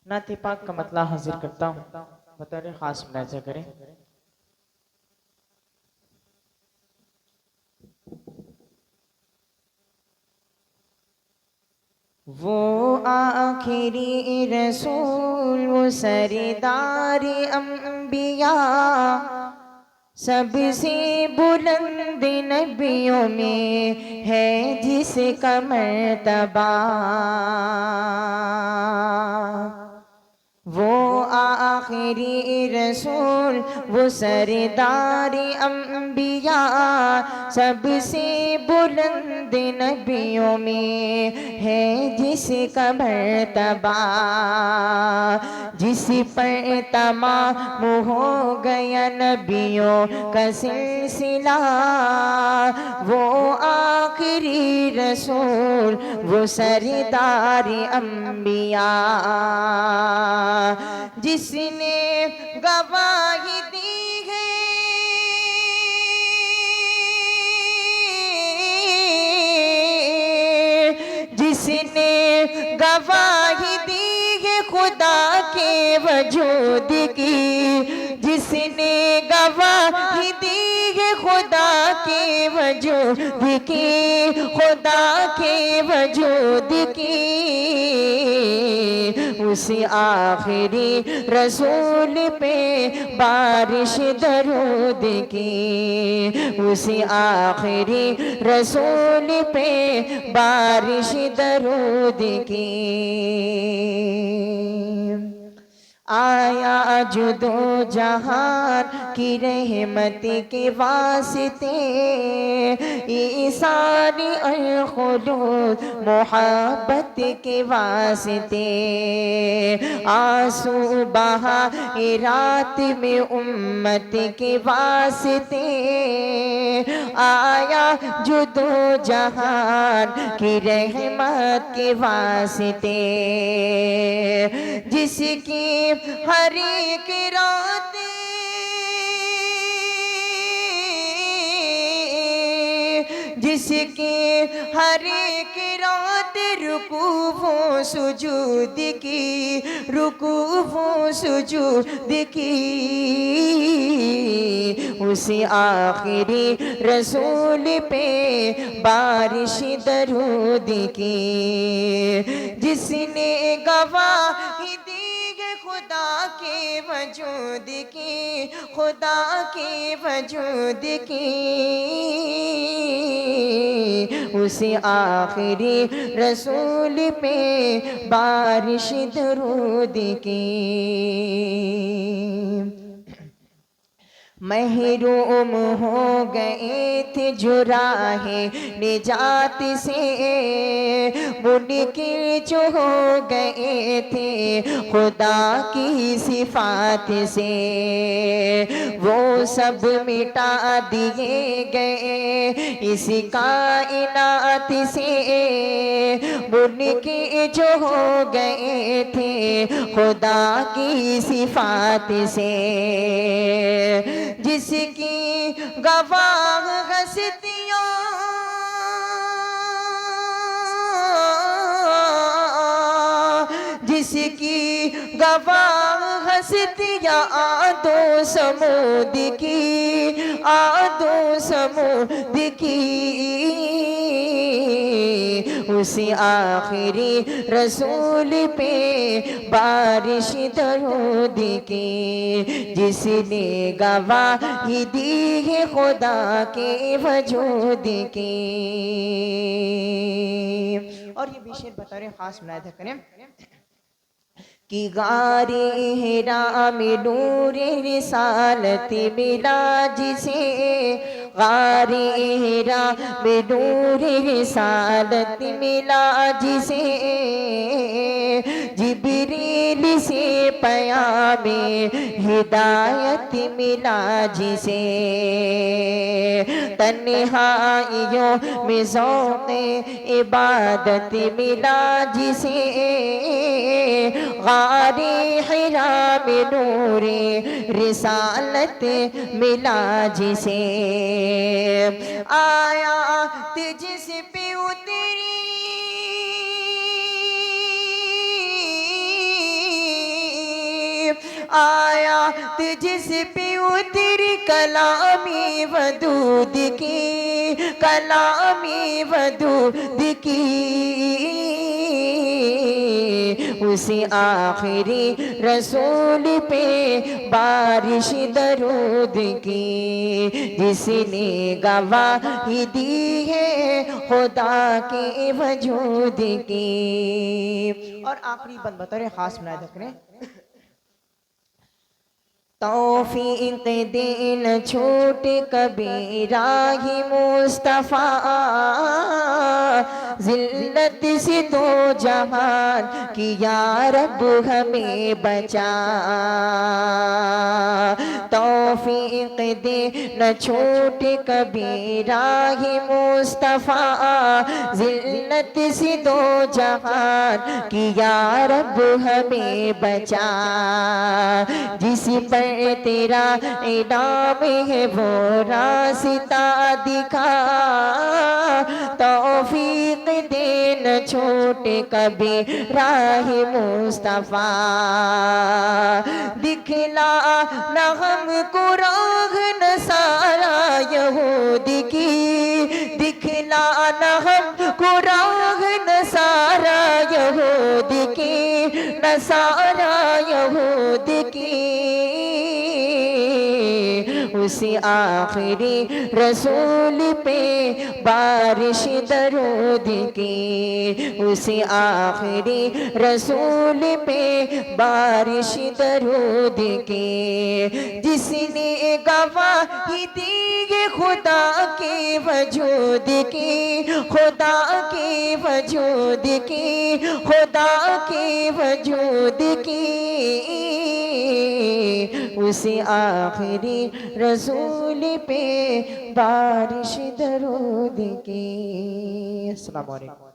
نعت پاک کا مطلع حاضر کرتا ہوں، بطور خاص ملاحظہ کریں۔ وہ آخری رسول، وہ سردار انبیاء، سب سے بلند نبیوں میں ہے جس کا مرتبہ۔ وہ آخری رسول، وہ سردار انبیاء، سب سے بلند نبیوں میں ہے جس کا مرتبہ، جس پر تمام ہو گیا نبیوں کا سلسلہ۔ وہ آخری رسول، وہ سردار انبیاء، جس نے گواہی دی ہے جس نے گواہی دی ہے خدا کے وجود کی، جس نے گواہی دی ہے خدا کے وجود کی، خدا کے وجود کی، اس آخری رسول پہ بارش درود کی، اس آخری رسول پہ بارش درود کی۔ آیا جو دو جہان کی رحمت کے واسطے، ایثاری اور خلود محبت کے واسطے، آنسو بہا رات میں امت کے واسطے، آیا جو دو جہان کی رحمت کے واسطے، جس کی ہر ایک رات جس کی ہر ایک رات رکوع و سجود کی، رکوع و سجود کی، اس آخری رسول پہ بارش درود کی، جس نے گواہی دی خدا کے وجود کی، خدا کے وجود کی، اس آخری رسول پہ بارش درود کی۔ محروم ہو گئے تھے جو راہ نجات سے، منکر جو ہو گئے تھے خدا کی صفات سے، وہ سب مٹا دیے گئے اس کائنات سے، منکر جو ہو گئے تھے خدا کی صفات سے، جس کی گواہ ہستیاں جس کی گواہ ہستیاں آد و سمود کی، آد و سمود کی، اس آخری رسول پہ بارش درود کی، جس نے گواہی دی ہے خدا کے وجود کی۔ اور یہ بھی شعر بطور خاص ملاحظہ کریں کہ غار حرا میں نور رسالت ملا جسے، غار حرا میں نور رسالت ملا جسے، جبریل سے پیام ہدایت ملا جسے، تنہائیوں میں ذوق عبادت ملا جسے، غار حرا میں نور رسالت ملا جسے، آیات جس پہ اتری آیات جس پہ اتری کلامی ودود کی، کلامی ودود کی، اسی آخری رسول پہ بارش درود کی، جس نے گواہی دی ہے خدا کے وجود کی۔ اور آخری بند بطور خاص ملاحظہ کریں، توفیق دین چھوٹ کبھی راہ مصطفیٰ، ذلت سے دو جہان کی یا رب ہمیں بچا، توفیق دے نہ چھوٹ کبھی راہ مصطفیٰ، ذلت سے دو جہان کی یا رب ہمیں بچا، جس پر تیرا انعام ہے وہ راستہ دکھا، توفیق دے نہ چھوٹ کبھی راہ مصطفیٰ، دکھلا نہ ہم کو راہ نصارا یہود کی، دکھلا نہ ہم کو راہ نصارا یہود کی، نصارا یہود کی، اسی آخری رسول پہ بارش درود کی، اسی آخری رسول پہ بارش درود کی، جس نے گواہی دی ہے خدا کے وجود کی، خدا کے وجود کی، خدا کے وجود کی، اسی آخری رسول پہ بارش درود کی۔ السلام علیکم۔